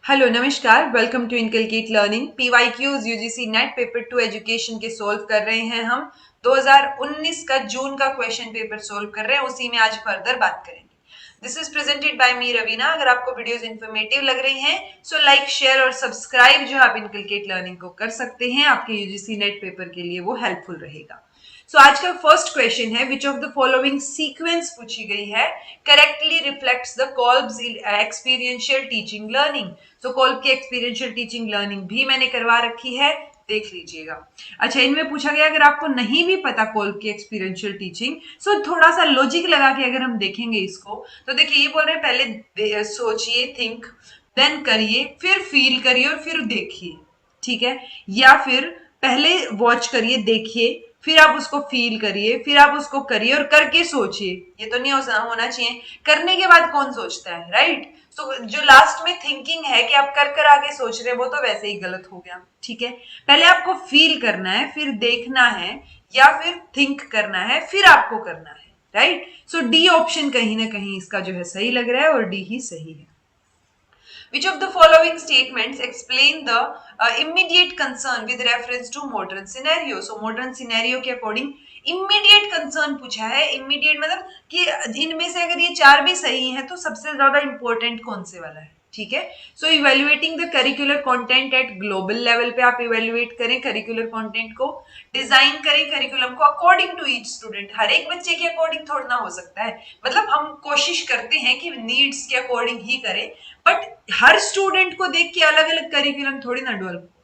Hello नमस्कार, welcome to inculcate learning. PYQs UGC NET paper 2 education के solve कर रहे हैं हम। 2019 का जून का क्वेश्चन पेपर सोल्व कर रहे हैं, उसी में आज फर्दर बात करेंगे। दिस इज प्रेजेंटेड बाय मी रवीना। अगर आपको वीडियोस इन्फॉर्मेटिव लग रही हैं सो लाइक शेयर और सब्सक्राइब जो आप इनकलकेट लर्निंग को कर सकते हैं, आपके यूजीसी नेट पेपर के लिए वो हेल्पफुल रहेगा। आज का फर्स्ट क्वेश्चन है, which of the following sequence पूछी गई है correctly reflects the Kolbe's experiential teaching learning. So Kolb की एक्सपीरियंशियल टीचिंग लर्निंग भी मैंने करवा रखी है, देख लीजिएगा। अच्छा, इनमें पूछा गया अगर आपको नहीं भी पता कोल्ब की एक्सपीरियंशियल टीचिंग, सो थोड़ा सा लॉजिक लगा के अगर हम देखेंगे इसको, तो देखिए ये बोल रहे हैं पहले सोचिए, थिंक, देन करिए, फिर फील करिए और फिर देखिए। ठीक है, या फिर पहले वॉच करिए, देखिए, फिर आप उसको फील करिए, फिर आप उसको करिए और करके सोचिए। ये तो नहीं होना चाहिए करने के बाद कौन सोचता है, राइट? तो जो लास्ट में थिंकिंग है कि आप कर आगे सोच रहे हैं, वो तो वैसे ही गलत हो गया। ठीक है, पहले आपको फील करना है, फिर देखना है, या फिर थिंक करना है, फिर आपको करना है, राइट? सो डी ऑप्शन कहीं ना कहीं इसका जो है सही लग रहा है और डी ही सही है। Which of the following statements explain the immediate concern with reference to modern scenario? So modern scenario के according immediate concern पूछा है। immediate मतलब कि इनमें से अगर ये चार भी सही हैं तो सबसे ज्यादा important कौन से वाला है? ठीक है, so evaluating the curricular content at global level पे आप इवेल्युएट करें करिकुलर कंटेंट को, डिजाइन करें करिकुलम को अकॉर्डिंग टू ईच स्टूडेंट। हर एक बच्चे के अकॉर्डिंग थोड़ा ना हो सकता है, मतलब हम कोशिश करते हैं कि नीड्स के अकॉर्डिंग ही करें, बट हर स्टूडेंट को देख के अलग अलग करिकुलम थोड़ी ना डेवलप होगा।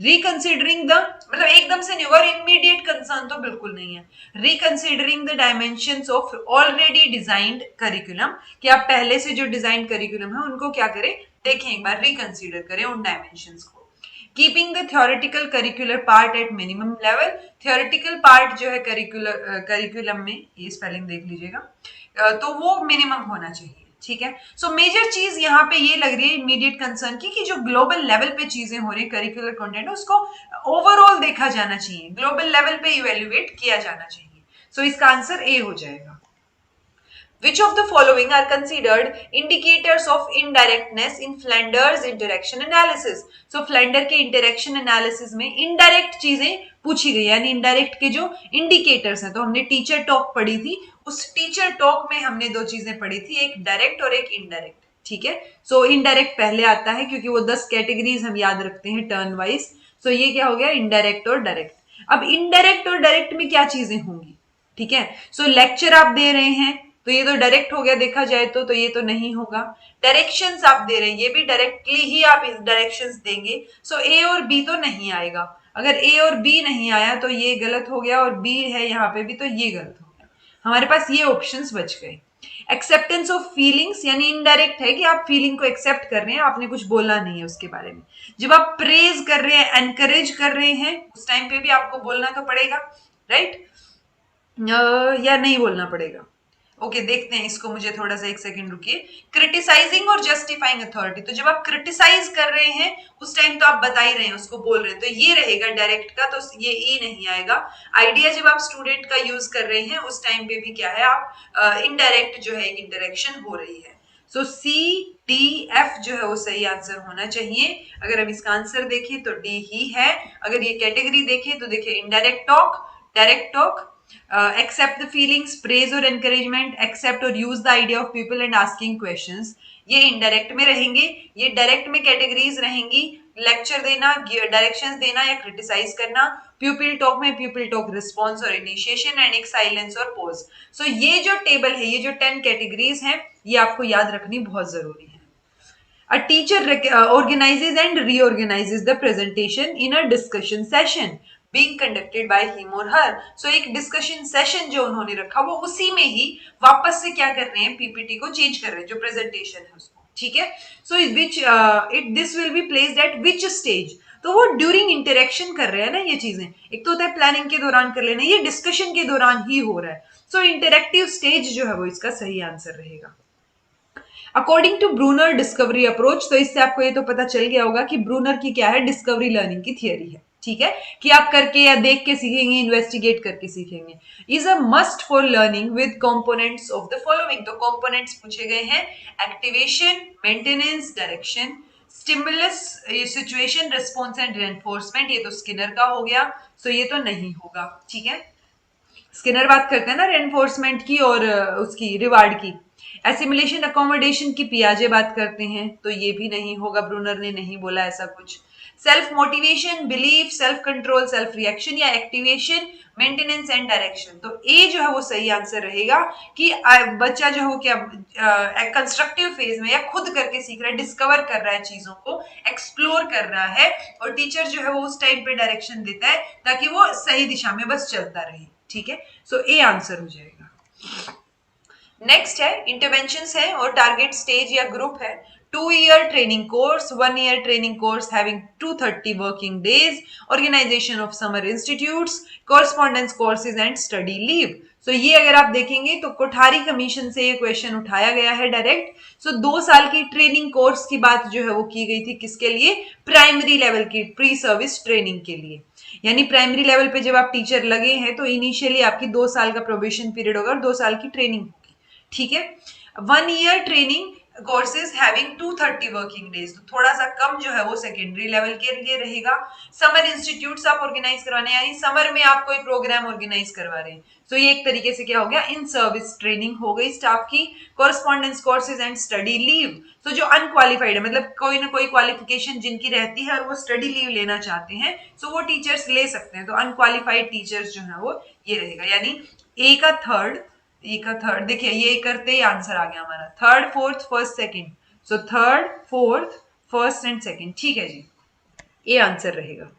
रिकंसिडरिंग द मतलब एकदम से नहीं होगा, और इमीडिएट कंसर्न तो बिल्कुल नहीं है। Reconsidering the dimensions of already designed curriculum, कि आप पहले से जो डिजाइन करिकुलम है उनको क्या करें, देखें, एक बार रिकंसिडर करें उन डायमेंशंस को। Keeping the theoretical curricular part at minimum level, theoretical part जो है करिकुलम में, ये स्पेलिंग देख लीजिएगा, तो वो मिनिमम होना चाहिए। ठीक है, सो मेजर चीज यहाँ पे ये लग रही है इमीडिएट कंसर्न की, कि जो ग्लोबल लेवल पे चीजें हो रही है करिकुलर कंटेंट, उसको ओवरऑल देखा जाना चाहिए, ग्लोबल लेवल पे इवेल्युएट किया जाना चाहिए। सो इसका आंसर ए हो जाएगा। Which of the following are considered indicators of indirectness in Flanders interaction analysis? So Flander के interaction analysis में indirect चीजें पूछी गई, यानी indirect के जो indicators हैं, तो हमने टीचर टॉक पढ़ी थी, उस टीचर टॉक में हमने दो चीजें पढ़ी थी, एक डायरेक्ट और एक इनडायरेक्ट। ठीक है, सो इनडायरेक्ट पहले आता है क्योंकि वो 10 कैटेगरीज हम याद रखते हैं टर्न वाइज। सो ये क्या हो गया, इनडायरेक्ट और डायरेक्ट। अब इनडायरेक्ट और डायरेक्ट में क्या चीजें होंगी? ठीक है, सो लेक्चर आप दे रहे हैं तो ये तो डायरेक्ट हो गया, देखा जाए तो ये तो नहीं होगा। डायरेक्शंस आप दे रहे हैं, ये भी डायरेक्टली ही आप डायरेक्शंस देंगे, सो ए और बी तो नहीं आएगा। अगर ए और बी नहीं आया तो ये गलत हो गया, और बी है यहाँ पे भी तो ये गलत हो गया। हमारे पास ये ऑप्शंस बच गए। एक्सेप्टेंस ऑफ फीलिंग्स यानी इनडायरेक्ट है कि आप फीलिंग को एक्सेप्ट कर रहे हैं, आपने कुछ बोलना नहीं है उसके बारे में। जब आप प्रेज कर रहे हैं, एनकरेज कर रहे हैं, उस टाइम पे भी आपको बोलना तो पड़ेगा, राइट? या नहीं बोलना पड़ेगा? ओके, देखते हैं इसको, मुझे थोड़ा सा एक सेकंड रुकिए। क्रिटिसाइजिंग और जस्टिफाइंग अथॉरिटी, तो जब आप क्रिटिसाइज कर रहे हैं उस टाइम तो आप बता ही रहे हैं, उसको बोल रहे हैं, तो ये रहेगा डायरेक्ट का, तो ये ई नहीं आएगा। आइडिया जब आप स्टूडेंट का यूज कर रहे हैं उस टाइम पे भी क्या है, आप इनडायरेक्ट जो है एक इंटरेक्शन हो रही है। सो सी डी एफ जो है वो सही आंसर होना चाहिए। अगर हम इसका आंसर देखें तो डी ही है। अगर ये कैटेगरी देखें तो देखिए, indirect talk, direct talk, accept the feelings, praise और encouragement, accept और use the idea of people and asking questions, ये इनडायरेक्ट में रहेंगे। ये डायरेक्ट में कैटेगरीज रहेंगी, लेक्चर देना, डायरेक्शंस देना या क्रिटिसाइज करना। प्यूपिल टॉक में प्यूपिल टॉक रिस्पॉन्स और इनिशिएशन, एंड एक साइलेंस और पोज। सो ये जो टेबल है, ये जो 10 कैटेगरीज हैं, ये आपको याद रखनी बहुत जरूरी है। A teacher organizes and reorganizes the presentation in a discussion session being conducted by him or her. So एक discussion session जो उन्होंने रखा, वो उसी में ही वापस से क्या कर रहे हैं, पीपीटी को चेंज कर रहे हैं, जो प्रेजेंटेशन है उसको। ठीक है, so which this will be placed at which stage, तो वो ड्यूरिंग इंटरेक्शन कर रहे हैं ना ये चीजें। एक तो होता है प्लानिंग के दौरान कर लेना, ये डिस्कशन के दौरान ही हो रहा है। सो इंटरेक्टिव स्टेज जो है वो इसका सही आंसर रहेगा। According to Bruner discovery approach, तो इससे आपको ये तो पता चल गया होगा कि ब्रूनर की क्या है, डिस्कवरी लर्निंग की थियरी है। ठीक है, कि आप करके या देख के सीखेंगे, इन्वेस्टिगेट करके सीखेंगे। Is a must for learning with components of the following, तो कंपोनेंट्स पूछे गए हैं, activation, maintenance, direction, stimulus, situation response and reinforcement, ये तो स्किनर का हो गया, सो ये तो नहीं होगा। ठीक है, स्किनर बात करते हैं ना रेनफोर्समेंट की और उसकी रिवार्ड की। एसिमिलेशन अकोमोडेशन की पियाजे बात करते हैं, तो ये भी नहीं होगा, ब्रूनर ने नहीं बोला ऐसा कुछ। Self motivation, belief, self control, self reaction या एक्टिवेशन, मेंटेनेंस एंड डायरेक्शन, तो ए जो है वो सही आंसर रहेगा कि बच्चा जो हो क्या कंस्ट्रक्टिव फेज में या खुद करके सीख रहा है, डिस्कवर कर रहा है, चीजों को एक्सप्लोर कर रहा है, और टीचर जो है वो उस टाइम पे डायरेक्शन देता है ताकि वो सही दिशा में बस चलता रहे। ठीक है, सो ए आंसर हो जाएगा। नेक्स्ट है इंटरवेंशंस है और टारगेट स्टेज या ग्रुप है। 2 year training course, 1 year training course having 230 working days, organisation of summer institutes, correspondence courses and study leave. So ये अगर आप देखेंगे तो कोठारी कमीशन से ये क्वेश्चन उठाया गया है डायरेक्ट। सो 2 साल की ट्रेनिंग कोर्स की बात जो है वो की गई थी, किसके लिए? प्राइमरी लेवल की प्री सर्विस ट्रेनिंग के लिए। यानी प्राइमरी लेवल पे जब आप टीचर लगे हैं तो इनिशियली आपकी 2 साल का प्रोबेशन पीरियड होगा और 2 साल की ट्रेनिंग होगी। ठीक है, 1 year training courses having 230 working days, तो थोड़ा सा कम जो है वो सेकेंडरी लेवल के लिए रहेगा। समर इंस्टीट्यूट्स आप ऑर्गेनाइज करवाने, यानी समर में आप कोई प्रोग्राम ऑर्गेनाइज करवा रहे हैं, तो ये एक तरीके से क्या हो गया, इन सर्विस ट्रेनिंग हो गई स्टाफ की। Correspondence courses and study leave, तो जो अनक्वालिफाइड है, मतलब कोई ना कोई क्वालिफिकेशन जिनकी रहती है और वो स्टडी लीव लेना चाहते हैं, सो वो टीचर्स ले सकते हैं, तो अनक्वालिफाइड टीचर्स जो है वो ये रहेगा। यानी ए का थर्ड देखिए, ये करते ही आंसर आ गया हमारा, third fourth first second, so third fourth first and second. ठीक है जी, ये आंसर रहेगा।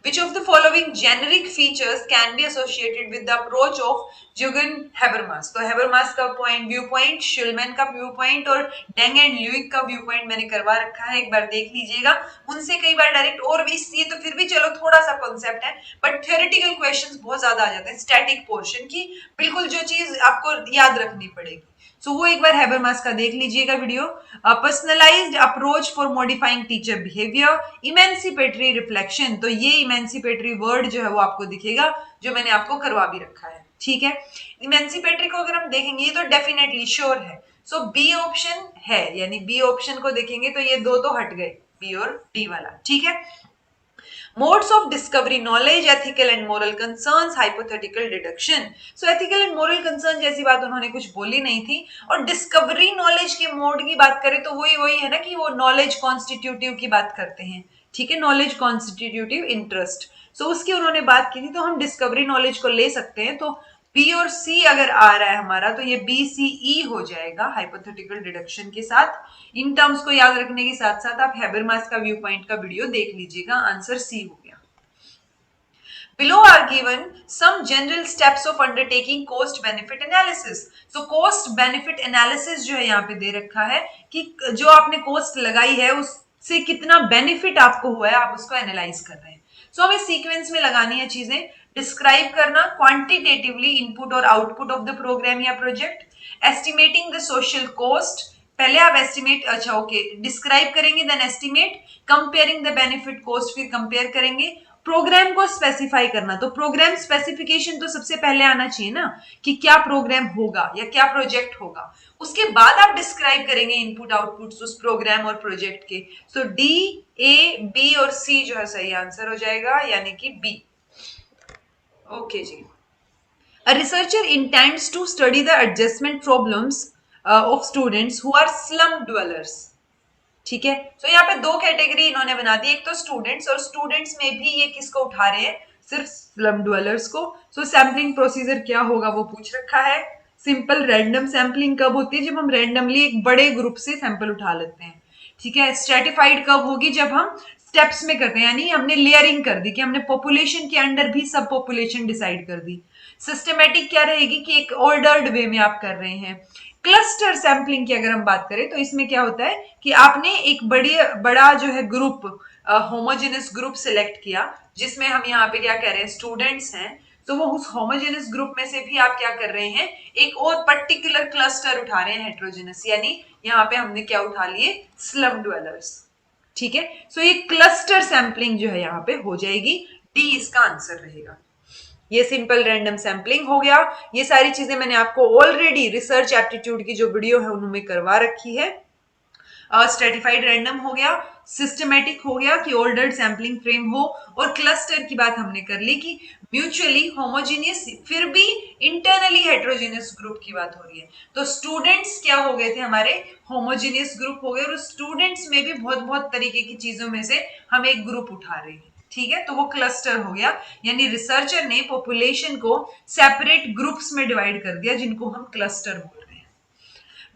Which of the following generic features can be associated with the approach of Jürgen Habermas? तो Habermas का व्यू पॉइंट, शुलमैन का view point और Deng and ल्यूइक का view point मैंने करवा रखा है, एक बार देख लीजिएगा। उनसे कई बार डायरेक्ट और भी, ये तो फिर भी चलो थोड़ा सा कॉन्सेप्ट है, बट थियोरेटिकल क्वेश्चंस बहुत ज्यादा आ जाते हैं स्टैटिक पोर्शन की, बिल्कुल जो चीज आपको याद रखनी पड़ेगी। सो वो एक बार हैबरमास का देख लीजिएगा video. Personalised approach for modifying teacher behaviour, emancipatory reflection, तो ये इमेंसिपेटरी वर्ड जो है वो आपको दिखेगा, जो मैंने आपको करवा भी रखा है। ठीक है, इमेंसिपेटरी को अगर हम देखेंगे ये तो डेफिनेटली श्योर है, सो बी ऑप्शन है, यानी बी ऑप्शन को देखेंगे तो ये दो तो हट गए, बी और डी वाला। ठीक है, modes of discovery knowledge, ethical and moral concerns, hypothetical deduction. So ethical and moral concern जैसी बात उन्होंने कुछ बोली नहीं थी, और डिस्कवरी नॉलेज के मोड की बात करें तो वही है ना कि वो नॉलेज कॉन्स्टिट्यूटिव की बात करते हैं। ठीक है, नॉलेज कॉन्स्टिट्यूटिव इंटरेस्ट, सो उसकी उन्होंने बात की थी, तो हम डिस्कवरी नॉलेज को ले सकते हैं। तो बी और सी अगर आ रहा है हमारा, तो ये बी सी ई हो जाएगा हाइपोथेटिकल डिडक्शन के साथ। इन टर्म्स को याद रखने के साथ साथ आप हैबरमास का व्यू पॉइंट का वीडियो देख लीजिएगा, आंसर सी हो गया। Below are given some general steps of undertaking cost benefit analysis. So cost benefit analysis जो है यहाँ पे दे रखा है कि जो आपने cost लगाई है उससे कितना benefit आपको हुआ है, आप उसको एनालाइज कर रहे हैं। सो हमें सीक्वेंस में लगानी है चीजें, डिस्क्राइब करना क्वांटिटेटिवली इनपुट और आउटपुट ऑफ द प्रोग्राम या project, estimating the social cost, पहले आप एस्टिमेट, अच्छा ओके, डिस्क्राइब करेंगे then estimate, comparing the benefit cost, फिर कंपेयर करेंगे, प्रोग्राम को स्पेसिफाई करना, तो प्रोग्राम स्पेसिफिकेशन तो सबसे पहले आना चाहिए ना कि क्या प्रोग्राम होगा या क्या प्रोजेक्ट होगा, उसके बाद आप डिस्क्राइब करेंगे इनपुट आउटपुट उस प्रोग्राम और प्रोजेक्ट के। सो डी, ए, बी और सी जो है सही आंसर हो जाएगा, यानी कि बी। ओके जी, a researcher intends to study the adjustment problems of students who are slum dwellers. ठीक है, तो यहाँ पे दो कैटेगरी इन्होंने बना दी, एक तो स्टूडेंट्स, और स्टूडेंट्स में भी ये किसको उठा रहे हैं, सिर्फ स्लम ड्वेलर्स को। सो सैम्पलिंग प्रोसीजर क्या होगा वो पूछ रखा है। सिंपल रैंडम सैम्पलिंग कब होती है, जब हम रैंडमली एक बड़े ग्रुप से सैंपल उठा लेते हैं। ठीक है, स्ट्रेटिफाइड कब होगी, जब हम स्टेप्स में करते हैं, यानी हमने लेयरिंग कर दी कि हमने पॉपुलेशन के अंडर भी सब पॉपुलेशन डिसाइड कर दी। सिस्टमेटिक क्या रहेगी कि एक ऑर्डर्ड वे में आप कर रहे हैं। क्लस्टर सैम्पलिंग की अगर हम बात करें तो इसमें क्या होता है कि आपने एक बड़ा जो है ग्रुप, होमोजेनस ग्रुप सिलेक्ट किया, जिसमें हम यहाँ पे क्या कह रहे हैं, स्टूडेंट्स हैं, तो वो उस होमोजेनस ग्रुप में से भी आप क्या कर रहे हैं, एक और पर्टिकुलर क्लस्टर उठा रहे हैं हेट्रोजेनस, यानी यहाँ पे हमने क्या उठा लिए, स्लम ड्वेलर्स। ठीक है, सो ये क्लस्टर सैम्पलिंग जो है यहाँ पे हो जाएगी, डी इसका आंसर रहेगा। ये सिंपल रैंडम सैम्पलिंग हो गया। ये सारी चीजें मैंने आपको ऑलरेडी रिसर्च एप्टीट्यूड की जो वीडियो है उन्होंने करवा रखी है। स्ट्रेटिफाइड रैंडम हो गया, सिस्टमेटिक हो गया कि ऑर्डर्ड सैम्पलिंग फ्रेम हो, और क्लस्टर की बात हमने कर ली कि म्यूचुअली होमोजीनियस फिर भी इंटरनली हेट्रोजीनियस ग्रुप की बात हो रही है। तो स्टूडेंट्स क्या हो गए थे हमारे, होमोजीनियस ग्रुप हो गए, और स्टूडेंट्स में भी बहुत बहुत तरीके की चीजों में से हम एक ग्रुप उठा रहे हैं, ठीक है, तो वो क्लस्टर हो गया। यानी रिसर्चर ने पॉपुलेशन को सेपरेट ग्रुप्स में डिवाइड कर दिया, जिनको हम क्लस्टर बोल रहे हैं।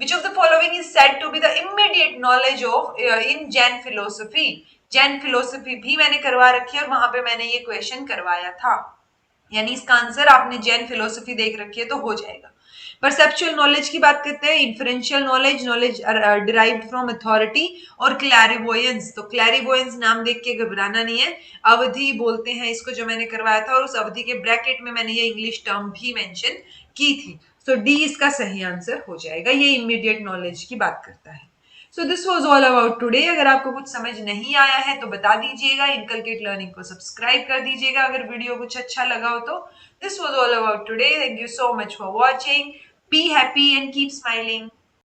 Which of the following is said to be the immediate knowledge of in Jain philosophy? Jain philosophy भी मैंने करवा रखी है और वहां पे मैंने ये क्वेश्चन करवाया था, यानी इसका आंसर आपने जैन फिलोसफी देख रखी है तो हो जाएगा। परसेप्चुअल नॉलेज की बात करते हैं, inferential knowledge, knowledge derived from authority, और क्लैरिवोयंस। तो क्लैरिवोयंस नाम देख के घबराना नहीं है, अवधि बोलते हैं इसको, जो मैंने करवाया था, और उस अवधि के ब्रैकेट में मैंने ये इंग्लिश टर्म भी मेंशन की थी। सो डी इसका सही आंसर हो जाएगा, ये इमीडिएट नॉलेज की बात करता है। So this was all about today. अगर आपको कुछ समझ नहीं आया है तो बता दीजिएगा, इनकलकेट लर्निंग को सब्सक्राइब कर दीजिएगा अगर वीडियो कुछ अच्छा लगा हो तो। This was all about today, thank you so much for watching, be happy and keep smiling.